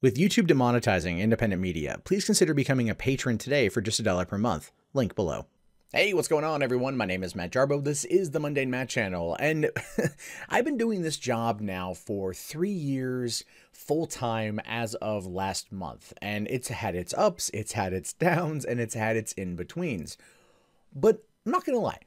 With YouTube demonetizing independent media, please consider becoming a patron today for just $1 per month. Link below. Hey, what's going on, everyone? My name is Matt Jarbo. This is the Mundane Matt channel, and I've been doing this job now for 3 years full-time as of last month, and it's had its ups, it's had its downs, and it's had its in-betweens. But I'm not gonna lie.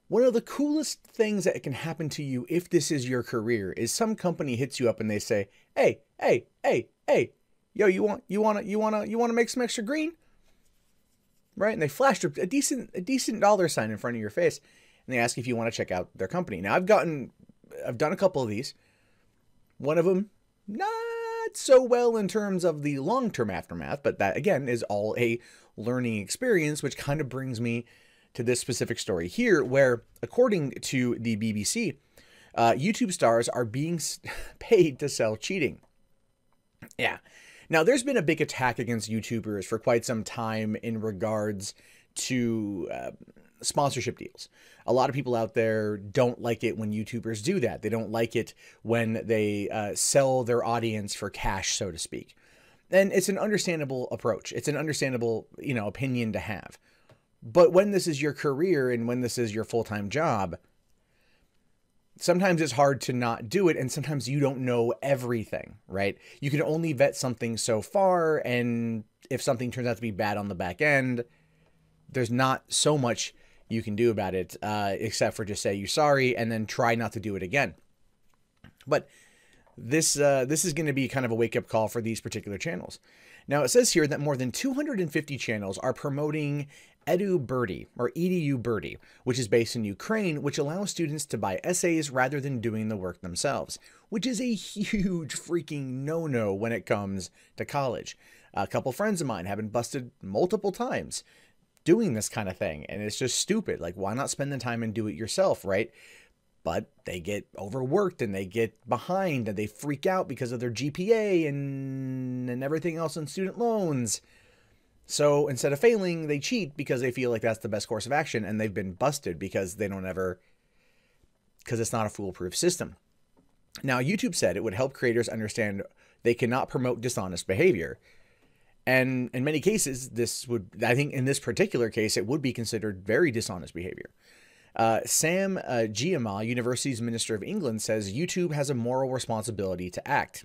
One of the coolest things that can happen to you if this is your career is some company hits you up and they say, hey, yo, you wanna make some extra green? Right? And they flashed a decent dollar sign in front of your face and they ask if you want to check out their company. Now I've done a couple of these. One of them, not so well in terms of the long-term aftermath, but that again is all a learning experience, which kind of brings me to this specific story here, where according to the BBC, YouTube stars are being paid to sell cheating. Yeah. Now, there's been a big attack against YouTubers for quite some time in regards to sponsorship deals. A lot of people out there don't like it when YouTubers do that. They don't like it when they sell their audience for cash, so to speak. And it's an understandable approach. It's an understandable, opinion to have. But when this is your career and when this is your full-time job, sometimes it's hard to not do it, and sometimes you don't know everything, right? You can only vet something so far, and if something turns out to be bad on the back end, there's not so much you can do about it, except for just say you're sorry and then try not to do it again. But this is going to be kind of a wake-up call for these particular channels. Now, it says here that more than 250 channels are promoting EduBirdie, which is based in Ukraine, which allows students to buy essays rather than doing the work themselves, which is a huge freaking no-no when it comes to college. A couple friends of mine have been busted multiple times doing this kind of thing, and it's just stupid. Like, why not spend the time and do it yourself, right? But they get overworked and they get behind and they freak out because of their GPA and everything else in student loans. So instead of failing, they cheat because they feel like that's the best course of action, and they've been busted because because it's not a foolproof system. Now, YouTube said it would help creators understand they cannot promote dishonest behavior. And in many cases, I think in this particular case, it would be considered very dishonest behavior. Sam Giamal, University's Minister of England, says YouTube has a moral responsibility to act.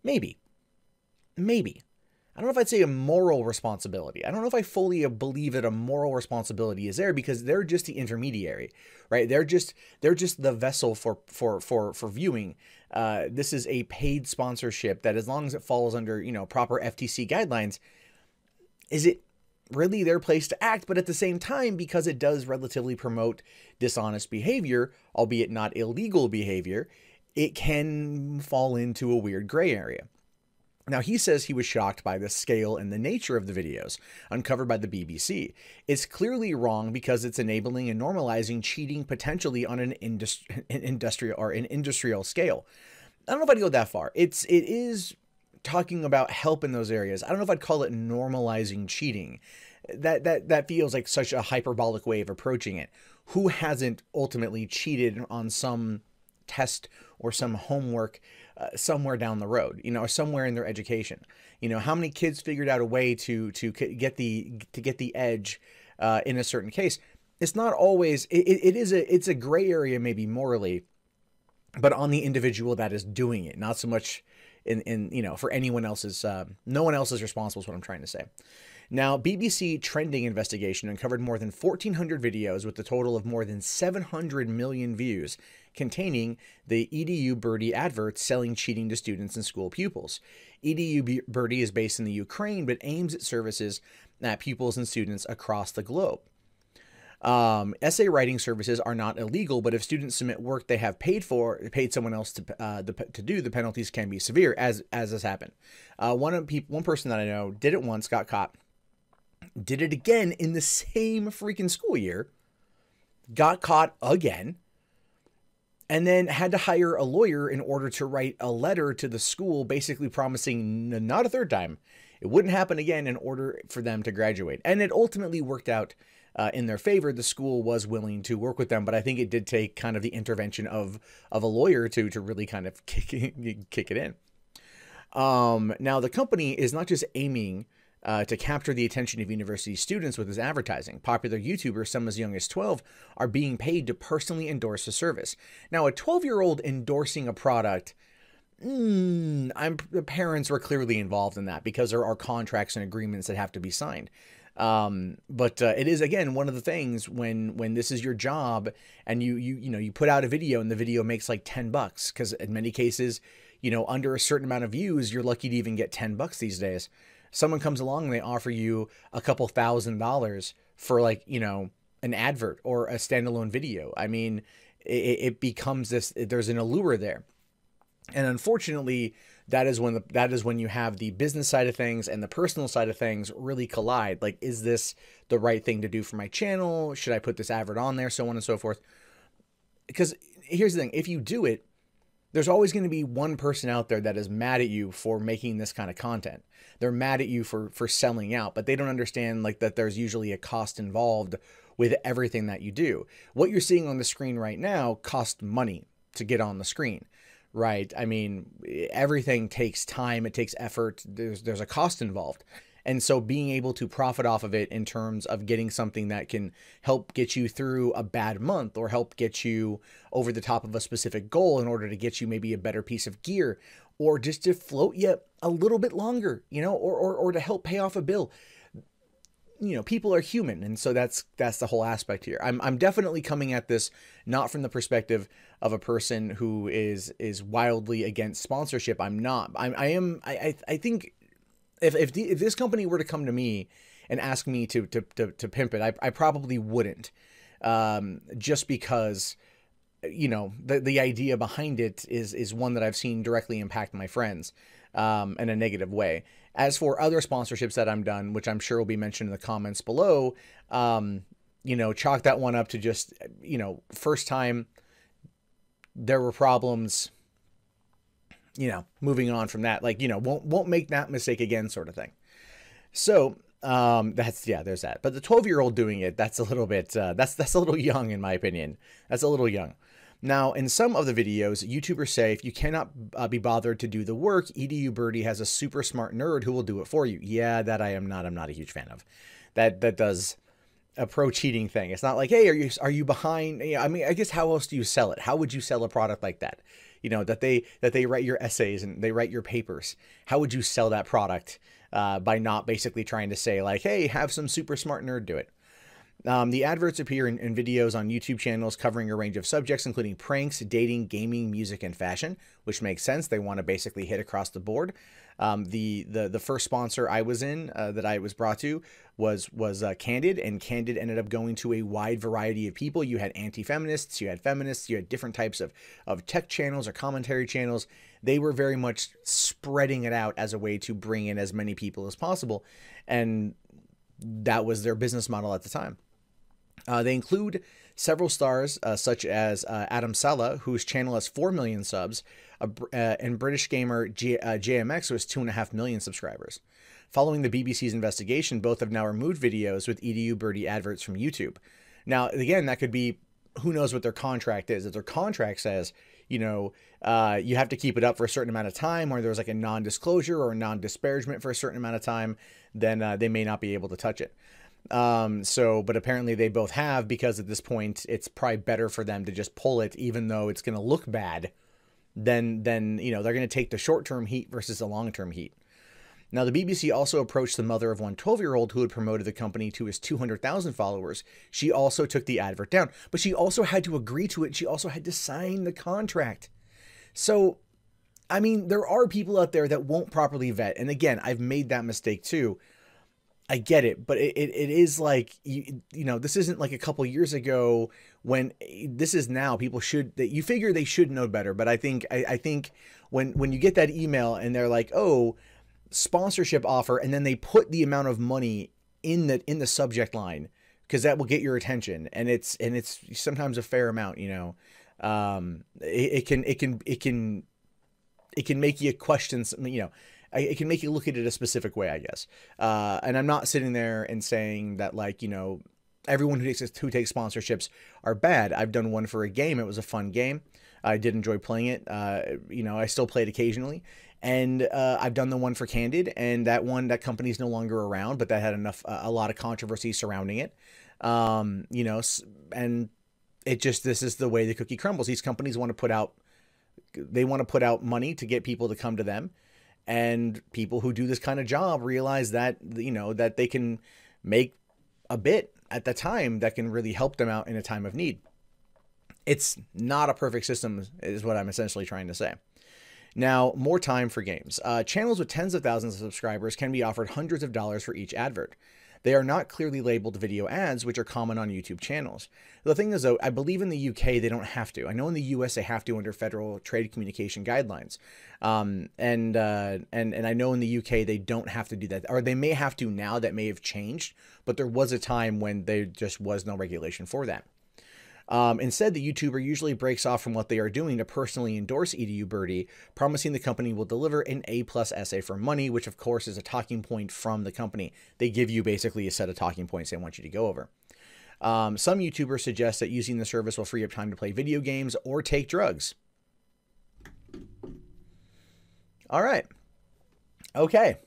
Maybe. I don't know if I'd say a moral responsibility. I don't know if I fully believe that a moral responsibility is there, because they're just the intermediary, right? They're just the vessel for viewing. This is a paid sponsorship that, as long as it falls under, proper FTC guidelines, is it really their place to act? But at the same time, because it does relatively promote dishonest behavior, albeit not illegal behavior, it can fall into a weird gray area. Now, he says he was shocked by the scale and the nature of the videos uncovered by the BBC. It's clearly wrong because it's enabling and normalizing cheating potentially on an industrial scale. I don't know if I'd go that far. It is talking about help in those areas. I don't know if I'd call it normalizing cheating. That feels like such a hyperbolic way of approaching it. Who hasn't ultimately cheated on some test or some homework somewhere down the road, or somewhere in their education? How many kids figured out a way to get the edge in a certain case? It's not always. It's a gray area, maybe morally, but on the individual that is doing it, not so much in for anyone else's. No one else is responsible is what I'm trying to say. Now, BBC trending investigation uncovered more than 1,400 videos with a total of more than 700 million views containing the EduBirdie adverts selling cheating to students and school pupils. EduBirdie is based in the Ukraine, but aims at services at pupils and students across the globe. Essay writing services are not illegal, but if students submit work they have paid someone else to do, the penalties can be severe, as has happened. One person that I know did it once, got caught, did it again in the same freaking school year, got caught again, and then had to hire a lawyer in order to write a letter to the school basically promising not a third time it wouldn't happen again in order for them to graduate. And it ultimately worked out in their favor. The school was willing to work with them, but I think it did take kind of the intervention of a lawyer to really kind of kick it in. Now, the company is not just aiming to capture the attention of university students with its advertising. Popular YouTubers, some as young as 12, are being paid to personally endorse the service. Now, a 12-year-old endorsing a product, the parents were clearly involved in that because there are contracts and agreements that have to be signed. But it is, again, one of the things when this is your job and you put out a video and the video makes like $10, because in many cases, under a certain amount of views, you're lucky to even get $10 these days. Someone comes along and they offer you a couple $1,000s for like, an advert or a standalone video. I mean, it becomes this, there's an allure there. And unfortunately, that is when you have the business side of things and the personal side of things really collide. Like, is this the right thing to do for my channel? Should I put this advert on there? So on and so forth. Because here's the thing, if you do it, there's always going to be one person out there that is mad at you for making this kind of content. They're mad at you for selling out, but they don't understand like that there's usually a cost involved with everything that you do. What you're seeing on the screen right now costs money to get on the screen, right? I mean, everything takes time, it takes effort, there's a cost involved. And so being able to profit off of it in terms of getting something that can help get you through a bad month or help get you over the top of a specific goal in order to get you maybe a better piece of gear or just to float you a little bit longer, or to help pay off a bill. People are human. And so that's the whole aspect here. I'm definitely coming at this not from the perspective of a person who is wildly against sponsorship. I'm not. I think if this company were to come to me and ask me to pimp it, I probably wouldn't, just because, the idea behind it is one that I've seen directly impact my friends in a negative way. As for other sponsorships that I'm done, which I'm sure will be mentioned in the comments below, chalk that one up to just, first time there were problems, moving on from that, like, won't make that mistake again sort of thing. So, there's that. But the 12-year-old doing it, that's a little bit, that's a little young in my opinion. That's a little young. Now, in some of the videos, YouTubers say if you cannot be bothered to do the work, EDU Birdie has a super smart nerd who will do it for you. Yeah, that I'm not a huge fan of. That does a pro-cheating thing. It's not like, hey, are you behind? I mean, I guess how else do you sell it? How would you sell a product like that? That they write your essays and they write your papers. How would you sell that product by not basically trying to say like, hey, have some super smart nerd do it? The adverts appear in videos on YouTube channels covering a range of subjects, including pranks, dating, gaming, music, and fashion, which makes sense. They want to basically hit across the board. The first sponsor I was in that I was brought to was Candid, and Candid ended up going to a wide variety of people. You had anti-feminists, you had feminists, you had different types of tech channels or commentary channels. They were very much spreading it out as a way to bring in as many people as possible, and that was their business model at the time. They include several stars, such as Adam Sala, whose channel has 4 million subs, and British gamer JMX, who has 2.5 million subscribers. Following the BBC's investigation, both have now removed videos with EDU Birdie adverts from YouTube. Now, again, that could be, who knows what their contract is. If their contract says, you have to keep it up for a certain amount of time, or there's like a non-disclosure or a non-disparagement for a certain amount of time, then they may not be able to touch it. But apparently they both have, because at this point it's probably better for them to just pull it, even though it's going to look bad, then they're going to take the short-term heat versus the long-term heat. Now, the BBC also approached the mother of one 12-year-old who had promoted the company to his 200,000 followers. She also took the advert down, but she also had to agree to it. She also had to sign the contract. So, I mean, there are people out there that won't properly vet. And again, I've made that mistake too. I get it, but it is like, this isn't like a couple years ago when this is now. People should, you figure they should know better. But I think when you get that email and they're like, oh, sponsorship offer, and then they put the amount of money in the subject line, because that will get your attention, and it's sometimes a fair amount, it can make you question something, it can make you look at it a specific way, I guess. And I'm not sitting there and saying that, like, everyone who takes sponsorships are bad. I've done one for a game. It was a fun game. I did enjoy playing it. I still play it occasionally. And I've done the one for Candid, and that company's no longer around, but that had a lot of controversy surrounding it. You know, and this is the way the cookie crumbles. These companies want to put out money to get people to come to them. And people who do this kind of job realize that, you know, that they can make a bit at the time that can really help them out in a time of need. It's not a perfect system is what I'm essentially trying to say. Now, more time for games. Channels with tens of thousands of subscribers can be offered hundreds of dollars for each advert. They are not clearly labeled video ads, which are common on YouTube channels. The thing is, though, I believe in the UK they don't have to. I know in the US they have to under federal trade communication guidelines, and I know in the UK they don't have to do that, or they may have to now. That may have changed, but there was a time when there just was no regulation for that. Instead, the YouTuber usually breaks off from what they are doing to personally endorse EduBirdie, promising the company will deliver an A+ essay for money, which of course is a talking point from the company. They give you basically a set of talking points they want you to go over. Some YouTubers suggest that using the service will free up time to play video games or take drugs. All right. Okay.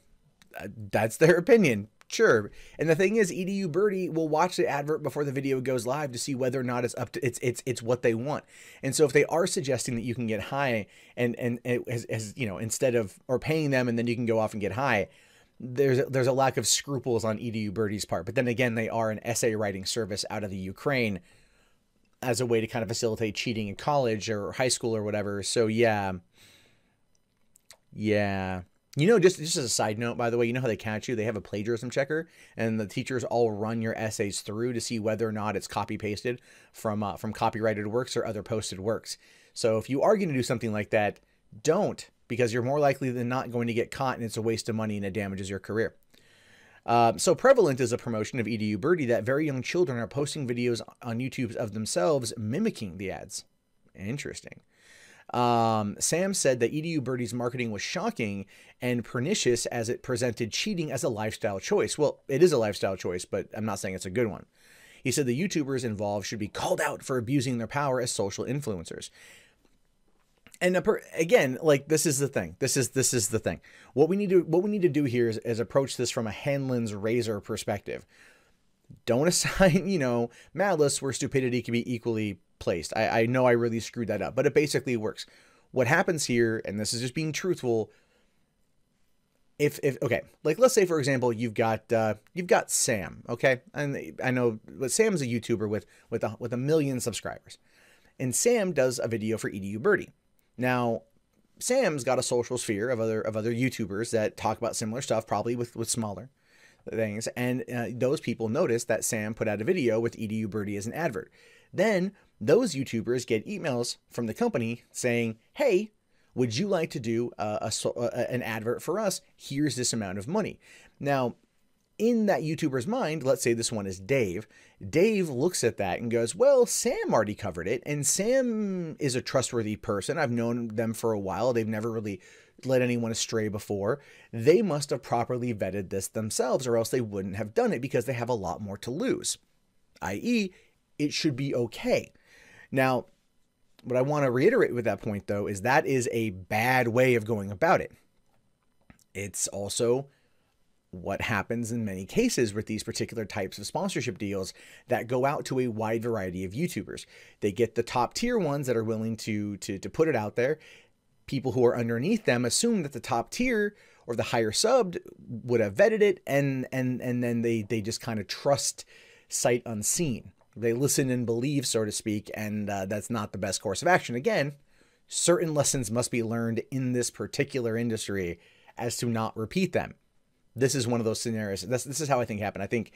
That's their opinion. Sure. And the thing is, EduBirdie will watch the advert before the video goes live to see whether or not it's up to it's what they want. And so if they are suggesting that you can get high and as you know, instead of, or paying them and then you can go off and get high, there's a lack of scruples on EduBirdie's part. But then again, they are an essay writing service out of the Ukraine as a way to kind of facilitate cheating in college or high school or whatever. So yeah. You know, just as a side note, by the way, you know how they catch you? They have a plagiarism checker, and the teachers all run your essays through to see whether or not it's copy pasted from copyrighted works or other posted works. So if you are going to do something like that, don't, because you're more likely than not going to get caught, and it's a waste of money and it damages your career. So prevalent is a promotion of EduBirdie that very young children are posting videos on YouTube of themselves mimicking the ads. Interesting. Sam said that EduBirdie's marketing was shocking and pernicious as it presented cheating as a lifestyle choice. Well, it is a lifestyle choice, but I'm not saying it's a good one. He said the YouTubers involved should be called out for abusing their power as social influencers. And again, like, this is the thing. This is the thing. What we need to do here is approach this from a Hanlon's razor perspective. Don't assign, you know, malice where stupidity can be equally placed. I know I really screwed that up, but it basically works. What happens here, and this is just being truthful, if okay, like, let's say for example you've got Sam, okay, and I know, but Sam's a YouTuber with a million subscribers, and Sam does a video for EduBirdie. Now, Sam's got a social sphere of other YouTubers that talk about similar stuff, probably with smaller things, and those people notice that Sam put out a video with EduBirdie as an advert. Then those YouTubers get emails from the company saying, hey, would you like to do an advert for us? Here's this amount of money. Now, in that YouTuber's mind, let's say this one is Dave. Dave looks at that and goes, well, Sam already covered it, and Sam is a trustworthy person. I've known them for a while. They've never really led anyone astray before. They must have properly vetted this themselves, or else they wouldn't have done it, because they have a lot more to lose, i.e., it should be okay. Now, what I want to reiterate with that point, though, is that is a bad way of going about it. It's also what happens in many cases with these particular types of sponsorship deals that go out to a wide variety of YouTubers. They get the top tier ones that are willing to put it out there. People who are underneath them assume that the top tier or the higher subbed would have vetted it, and then they just kind of trust sight unseen. They listen and believe, so to speak, and that's not the best course of action. Again, certain lessons must be learned in this particular industry as to not repeat them. This is one of those scenarios. This is how I think happened. I think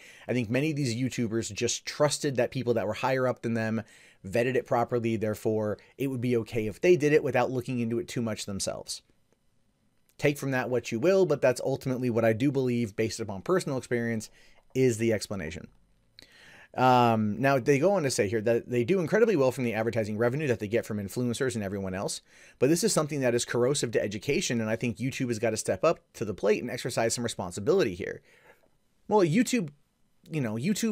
many of these YouTubers just trusted that people that were higher up than them vetted it properly. Therefore, it would be okay if they did it without looking into it too much themselves. Take from that what you will, but that's ultimately what I do believe, based upon personal experience, is the explanation. Now, they go on to say here that they do incredibly well from the advertising revenue that they get from influencers and everyone else, but this is something that is corrosive to education, and I think YouTube has got to step up to the plate and exercise some responsibility here. Well, YouTube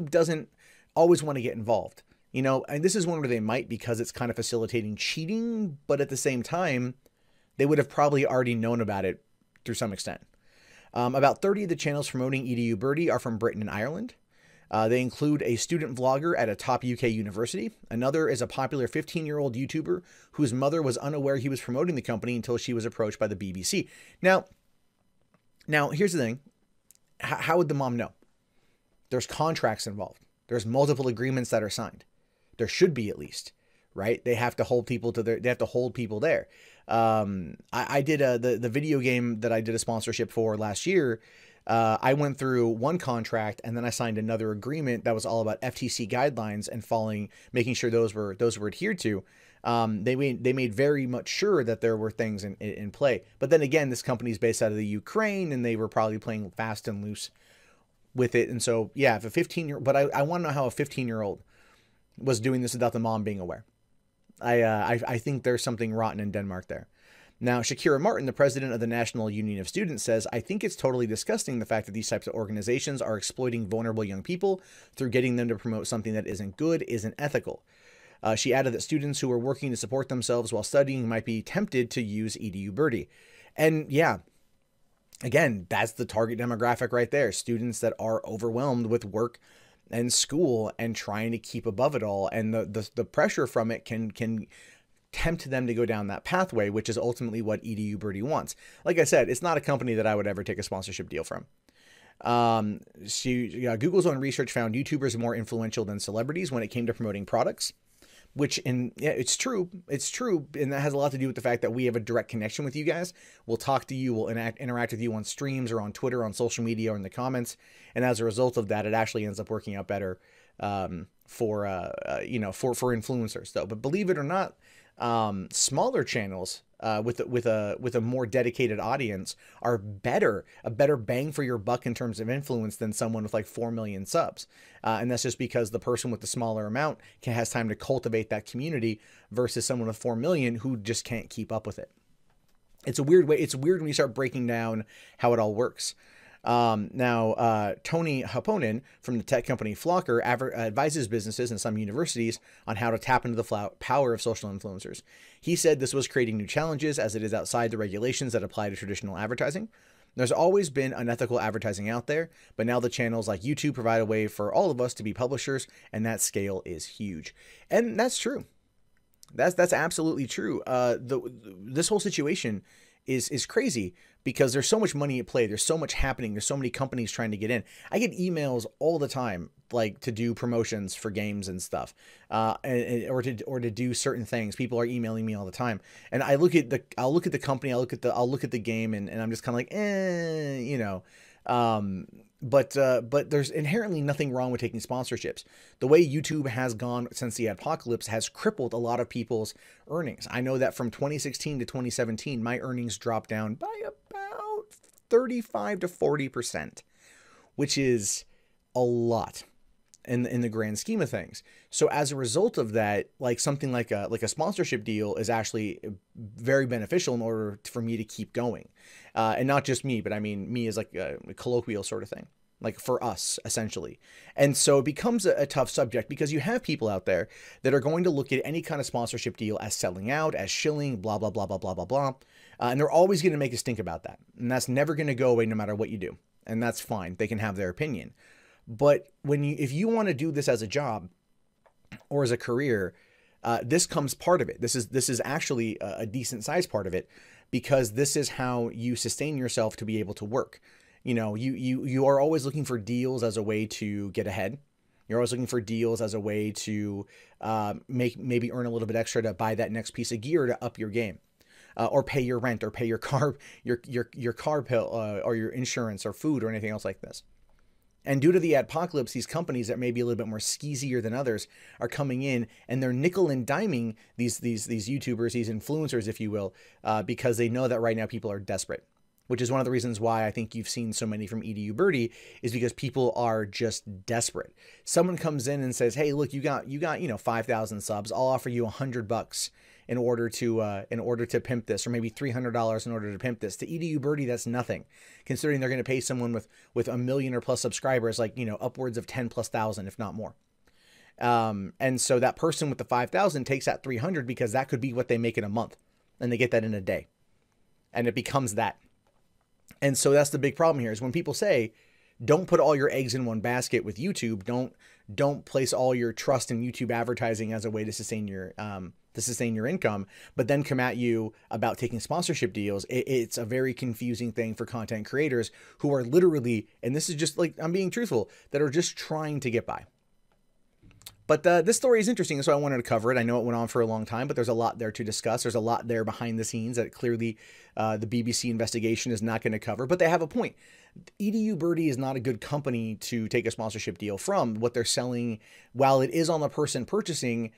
doesn't always want to get involved, and this is one where they might, because it's kind of facilitating cheating, but at the same time, they would have probably already known about it through some extent. About 30 of the channels promoting EDU Birdie are from Britain and Ireland. They include a student vlogger at a top UK university. Another is a popular 15-year-old YouTuber whose mother was unaware he was promoting the company until she was approached by the BBC. Now here's the thing. How would the mom know? There's contracts involved. There's multiple agreements that are signed. There should be, at least, right? They have to hold people to their, they have to hold people there. I did the video game that I did a sponsorship for last year. I went through one contract and then I signed another agreement that was all about FTC guidelines and making sure those were adhered to. They made very much sure that there were things in play. But then again, this company is based out of the Ukraine and they were probably playing fast and loose with it. And so, yeah, if a 15-year-old, but I want to know how a 15-year-old was doing this without the mom being aware. I think there's something rotten in Denmark there. Now, Shakira Martin, the president of the National Union of Students, says, "I think it's totally disgusting the fact that these types of organizations are exploiting vulnerable young people through getting them to promote something that isn't good, isn't ethical." She added that students who are working to support themselves while studying might be tempted to use EDU Birdie. And yeah, again, that's the target demographic right there. Students that are overwhelmed with work and school and trying to keep above it all. And the pressure from it can tempt them to go down that pathway, which is ultimately what EDU Birdie wants. Like I said, it's not a company that I would ever take a sponsorship deal from. Google's own research found YouTubers more influential than celebrities when it came to promoting products, which it's true. It's true. And that has a lot to do with the fact that we have a direct connection with you guys. We'll talk to you. We'll interact with you on streams or on Twitter, on social media, or in the comments. And as a result of that, it actually ends up working out better for influencers, though. But believe it or not, smaller channels with a more dedicated audience are a better bang for your buck in terms of influence than someone with like 4 million subs. And that's just because the person with the smaller amount has time to cultivate that community versus someone with 4 million who just can't keep up with it. It's a weird way. It's weird when you start breaking down how it all works. Tony Haponen from the tech company Flocker advises businesses and some universities on how to tap into the power of social influencers. He said this was creating new challenges as it is outside the regulations that apply to traditional advertising. There's always been unethical advertising out there, but now the channels like YouTube provide a way for all of us to be publishers, and that scale is huge. And that's true. That's absolutely true. This whole situation is crazy because there's so much money at play. There's so much happening. There's so many companies trying to get in. I get emails all the time, like to do promotions for games and stuff, or to do certain things. People are emailing me all the time, and I'll look at the company, I'll look at the game, and I'm just kind of like, But there's inherently nothing wrong with taking sponsorships. The way YouTube has gone since the apocalypse has crippled a lot of people's earnings. I know that from 2016 to 2017, my earnings dropped down by about 35 to 40%, which is a lot in the grand scheme of things. So as a result of that, like something like a sponsorship deal is actually very beneficial in order for me to keep going. And not just me, but I mean me as like a colloquial sort of thing, like for us essentially. And so it becomes a tough subject because you have people out there that are going to look at any kind of sponsorship deal as selling out, as shilling, blah, blah, blah, blah, blah, blah, blah. And they're always going to make a stink about that. And that's never going to go away no matter what you do. And that's fine. They can have their opinion. But if you want to do this as a job or as a career, this comes part of it. This is actually a decent sized part of it, because this is how you sustain yourself to be able to work. You know, you are always looking for deals as a way to get ahead. You're always looking for deals as a way to maybe earn a little bit extra to buy that next piece of gear to up your game, or pay your rent, or pay your car bill, or your insurance, or food, or anything else like this. And due to the apocalypse, these companies that may be a little bit more skeezier than others are coming in, and they're nickel and diming these YouTubers, these influencers, if you will, because they know that right now people are desperate. Which is one of the reasons why I think you've seen so many from EDU Birdie, is because people are just desperate. Someone comes in and says, "Hey, look, you got 5,000 subs. I'll offer you $100 in order to pimp this, or maybe $300 in order to pimp this." To EDU Birdie, that's nothing, considering they're going to pay someone with 1 million or plus subscribers, like, upwards of 10,000+, if not more. And so that person with the 5,000 takes that 300 because that could be what they make in a month, and they get that in a day. and it becomes that. And so that's the big problem here is when people say, don't put all your eggs in one basket with YouTube. Don't place all your trust in YouTube advertising as a way to sustain your income, but then come at you about taking sponsorship deals. It's a very confusing thing for content creators who are literally, and this is just like, I'm being truthful, that are just trying to get by. But this story is interesting, so I wanted to cover it. I know it went on for a long time, but there's a lot there to discuss. There's a lot there behind the scenes that clearly the BBC investigation is not going to cover, but they have a point. EDU Birdie is not a good company to take a sponsorship deal from. What they're selling, while it is on the person purchasing,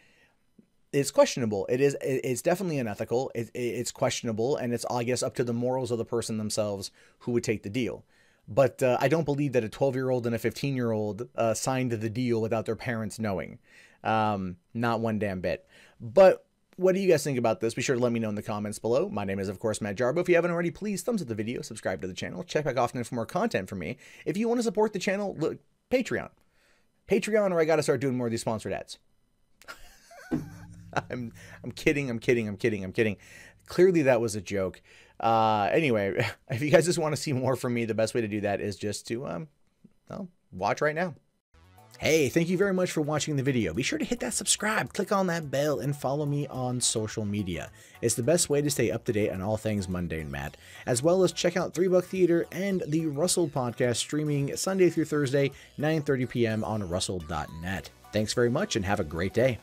it's questionable. It's definitely unethical. It's questionable, and it's, I guess, up to the morals of the person themselves who would take the deal. But I don't believe that a 12-year-old and a 15-year-old signed the deal without their parents knowing. Not one damn bit. But what do you guys think about this? Be sure to let me know in the comments below. My name is, of course, Matt Jarbo. If you haven't already, please thumbs up the video, subscribe to the channel, check back often for more content from me. If you want to support the channel, look, Patreon, or I got to start doing more of these sponsored ads. I'm kidding. Clearly that was a joke. Anyway, if you guys just want to see more from me, the best way to do that is just to, well, watch right now. Hey, thank you very much for watching the video. Be sure to hit that subscribe, click on that bell, and follow me on social media. It's the best way to stay up to date on all things Mundane Matt, as well as check out 3 Buck Theater and the Russell podcast streaming Sunday through Thursday, 9:30 p.m. on russell.net. Thanks very much and have a great day.